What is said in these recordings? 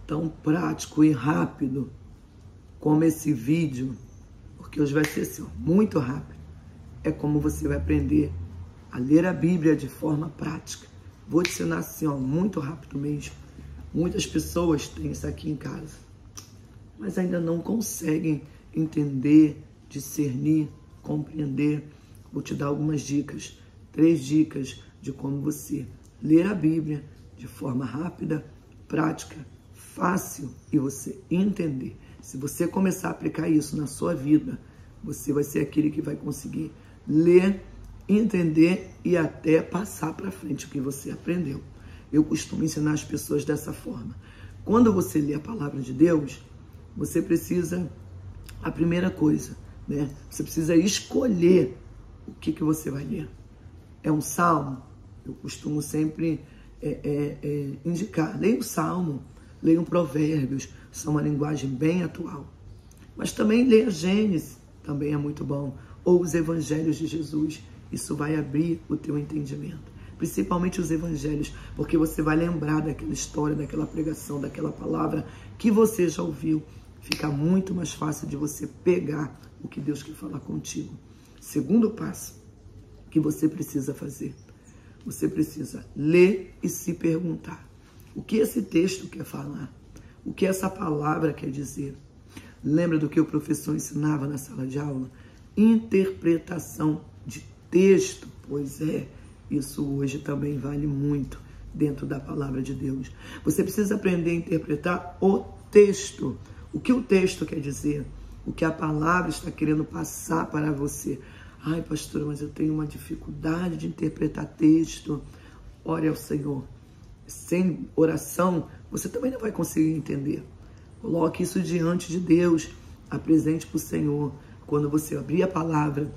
tão prático e rápido como esse vídeo, porque hoje vai ser assim, ó, muito rápido. É como você vai aprender a ler a Bíblia de forma prática. Vou te ensinar assim, ó, muito rápido mesmo. Muitas pessoas têm isso aqui em casa, mas ainda não conseguem entender, discernir, compreender. Vou te dar algumas dicas, 3 dicas de como você ler a Bíblia de forma rápida, prática, fácil e você entender. Se você começar a aplicar isso na sua vida, você vai ser aquele que vai conseguir ler, entender e até passar para frente o que você aprendeu. Eu costumo ensinar as pessoas dessa forma. Quando você lê a palavra de Deus, você precisa, a primeira coisa, né? Você precisa escolher o que você vai ler. É um salmo? Eu costumo sempre indicar. Leia um salmo, leia um Provérbios, são uma linguagem bem atual. Mas também leia Gênesis, também é muito bom. Ou os Evangelhos de Jesus. Isso vai abrir o teu entendimento. Principalmente os Evangelhos, porque você vai lembrar daquela história, daquela pregação, daquela palavra que você já ouviu. Fica muito mais fácil de você pegar o que Deus quer falar contigo. Segundo passo que você precisa fazer. Você precisa ler e se perguntar. O que esse texto quer falar? O que essa palavra quer dizer? Lembra do que o professor ensinava na sala de aula? Interpretação de texto. Pois é, isso hoje também vale muito dentro da palavra de Deus. Você precisa aprender a interpretar o texto. O que o texto quer dizer? O que a palavra está querendo passar para você. Ai, pastora, mas eu tenho uma dificuldade de interpretar texto. Ore ao Senhor. Sem oração, você também não vai conseguir entender. Coloque isso diante de Deus. Apresente para o Senhor. Quando você abrir a palavra,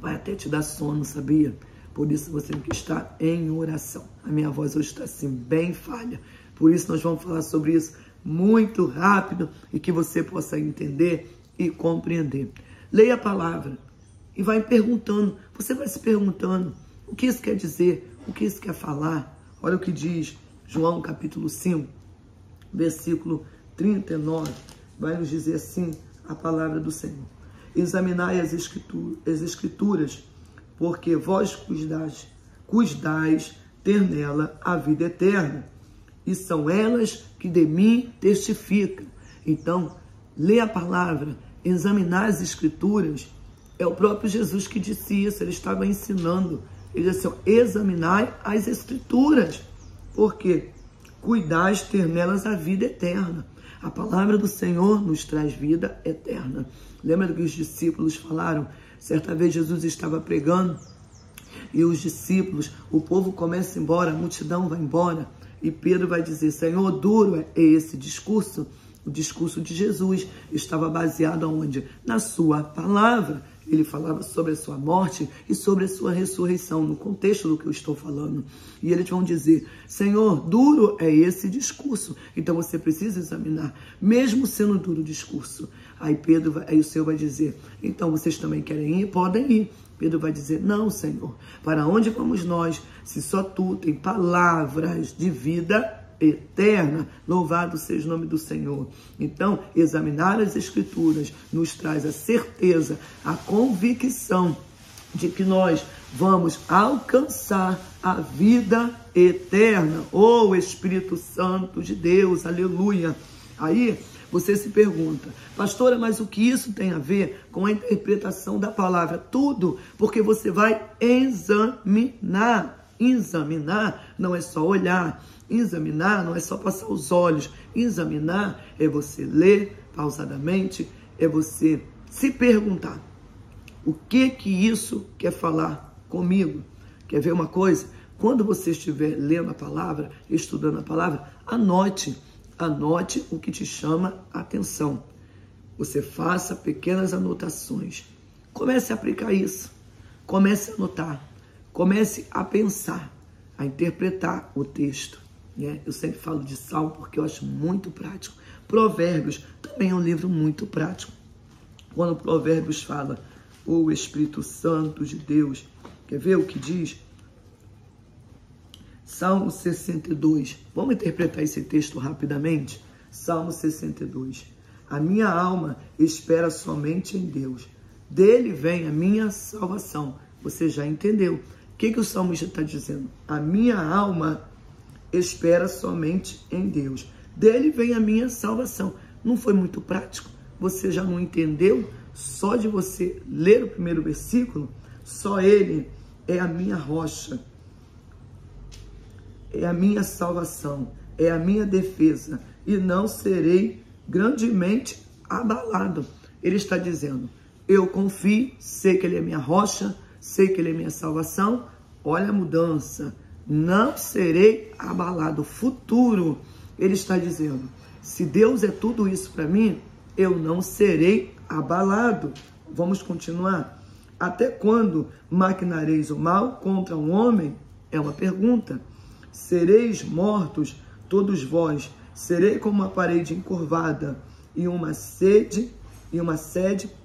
vai até te dar sono, sabia? Por isso você tem que estar em oração. A minha voz hoje está assim, bem falha. Por isso nós vamos falar sobre isso muito rápido e que você possa entender e compreender. Leia a palavra e vai perguntando. Você vai se perguntando o que isso quer dizer, o que isso quer falar. Olha o que diz João capítulo 5, versículo 39. Vai nos dizer assim a palavra do Senhor. Examinai as escrituras, porque vós cuidais ter nela a vida eterna, e são elas que de mim testificam. Então, lê a palavra, examinar as escrituras. É o próprio Jesus que disse isso, ele estava ensinando. Ele disse assim, examinai as escrituras, porque cuidais ter nelas a vida eterna. A palavra do Senhor nos traz vida eterna. Lembra do que os discípulos falaram? Certa vez Jesus estava pregando e os discípulos, o povo começa a ir embora, a multidão vai embora. E Pedro vai dizer, Senhor, duro é esse discurso. O discurso de Jesus estava baseado aonde? Na sua palavra. Ele falava sobre a sua morte e sobre a sua ressurreição, no contexto do que eu estou falando. E eles vão dizer, Senhor, duro é esse discurso. Então você precisa examinar, mesmo sendo duro o discurso. Aí o Senhor vai dizer, então vocês também querem ir? Podem ir. Pedro vai dizer, não, Senhor, para onde vamos nós, se só tu tem palavras de vida eterna? Louvado seja o nome do Senhor. Então, examinar as escrituras nos traz a certeza, a convicção de que nós vamos alcançar a vida eterna. Oh, Espírito Santo de Deus, aleluia. Aí você se pergunta, pastora, mas o que isso tem a ver com a interpretação da palavra? Tudo, porque você vai examinar. Examinar não é só olhar, examinar não é só passar os olhos, examinar é você ler pausadamente, é você se perguntar, o que isso quer falar comigo? Quer ver uma coisa? Quando você estiver lendo a palavra, estudando a palavra, anote o que te chama a atenção. Você faça pequenas anotações. Comece a aplicar isso. Comece a anotar. Comece a pensar, a interpretar o texto. Né? Eu sempre falo de Salmo porque eu acho muito prático. Provérbios também é um livro muito prático. Quando Provérbios fala, o Espírito Santo de Deus, quer ver o que diz? Salmo 62. Vamos interpretar esse texto rapidamente? Salmo 62. A minha alma espera somente em Deus. Dele vem a minha salvação. Você já entendeu. O que o salmista está dizendo? A minha alma espera somente em Deus. Dele vem a minha salvação. Não foi muito prático? Você já não entendeu? Só de você ler o primeiro versículo, só ele é a minha rocha, é a minha salvação, é a minha defesa, e não serei grandemente abalado. Ele está dizendo, eu confio, sei que ele é minha rocha, sei que ele é minha salvação. Olha a mudança, não serei abalado. Futuro, ele está dizendo, se Deus é tudo isso para mim, eu não serei abalado. Vamos continuar. Até quando maquinareis o mal contra um homem? É uma pergunta. Sereis mortos todos vós, serei como uma parede encurvada e uma sede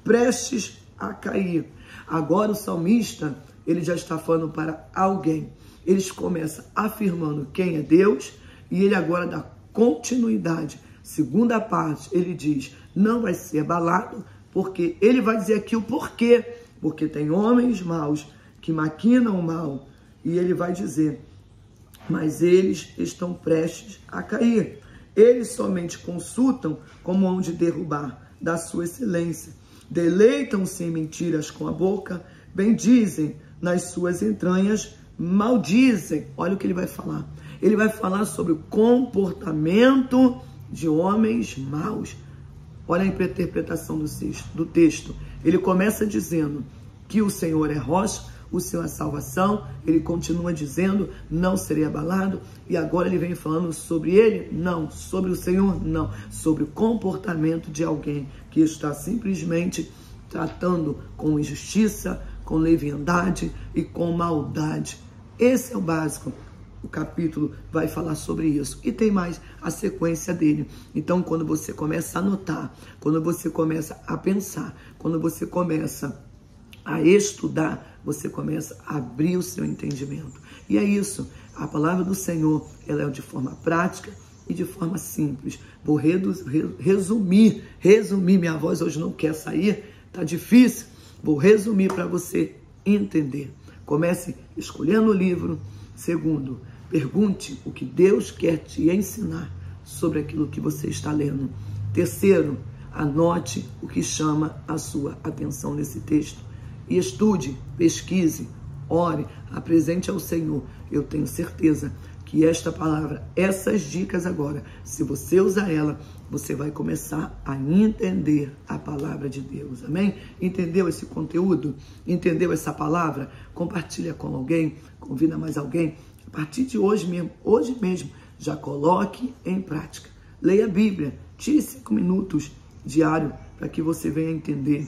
prestes a cair. Agora o salmista, ele já está falando para alguém. Ele começa afirmando quem é Deus e ele agora dá continuidade. Segunda parte, ele diz, não vai ser abalado, porque ele vai dizer aqui o porquê. Porque tem homens maus que maquinam o mal. E ele vai dizer, mas eles estão prestes a cair. Eles somente consultam como hão de derrubar da sua excelência. Deleitam-se em mentiras com a boca, bendizem nas suas entranhas, maldizem. Olha o que ele vai falar. Ele vai falar sobre o comportamento de homens maus. Olha a interpretação do texto. Ele começa dizendo que o Senhor é rocha, o Senhor é salvação. Ele continua dizendo, não serei abalado. E agora ele vem falando sobre ele? Não. Sobre o Senhor? Não. Sobre o comportamento de alguém que está simplesmente tratando com injustiça, com leviandade e com maldade. Esse é o básico. O capítulo vai falar sobre isso. E tem mais a sequência dele. Então, quando você começa a anotar, quando você começa a pensar, quando você começa a estudar, você começa a abrir o seu entendimento. E é isso. A palavra do Senhor, ela é de forma prática e de forma simples. Vou resumir. Minha voz hoje não quer sair, tá difícil. Vou resumir para você entender. Comece escolhendo o livro. Segundo, pergunte o que Deus quer te ensinar sobre aquilo que você está lendo. Terceiro, anote o que chama a sua atenção nesse texto. E estude, pesquise, ore, apresente ao Senhor. Eu tenho certeza que esta palavra, essas dicas agora, se você usar ela, você vai começar a entender a palavra de Deus. Amém? Entendeu esse conteúdo? Entendeu essa palavra? Compartilha com alguém, convida mais alguém. A partir de hoje mesmo, já coloque em prática. Leia a Bíblia, tire 5 minutos diário para que você venha entender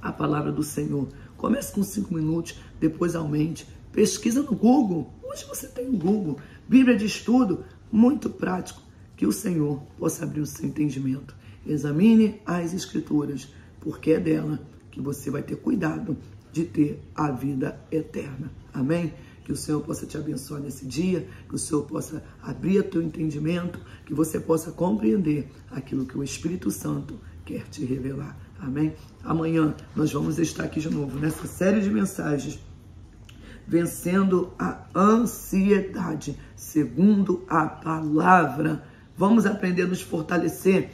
a palavra do Senhor. Comece com 5 minutos, depois aumente. Pesquisa no Google. Hoje você tem um Google. Bíblia de estudo, muito prático. Que o Senhor possa abrir o seu entendimento. Examine as Escrituras, porque é dela que você vai ter cuidado de ter a vida eterna. Amém? Que o Senhor possa te abençoar nesse dia, que o Senhor possa abrir o teu entendimento, que você possa compreender aquilo que o Espírito Santo quer te revelar. Amém? Amanhã nós vamos estar aqui de novo nessa série de mensagens, vencendo a ansiedade, segundo a palavra. Vamos aprender a nos fortalecer,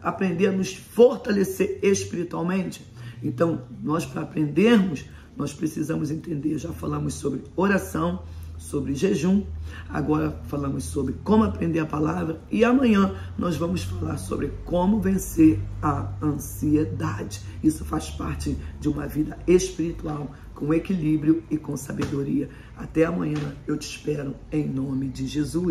aprender a nos fortalecer espiritualmente. Então, nós para aprendermos, nós precisamos entender. Já falamos sobre oração, sobre jejum, agora falamos sobre como aprender a palavra e amanhã nós vamos falar sobre como vencer a ansiedade. Isso faz parte de uma vida espiritual com equilíbrio e com sabedoria. Até amanhã, eu te espero em nome de Jesus.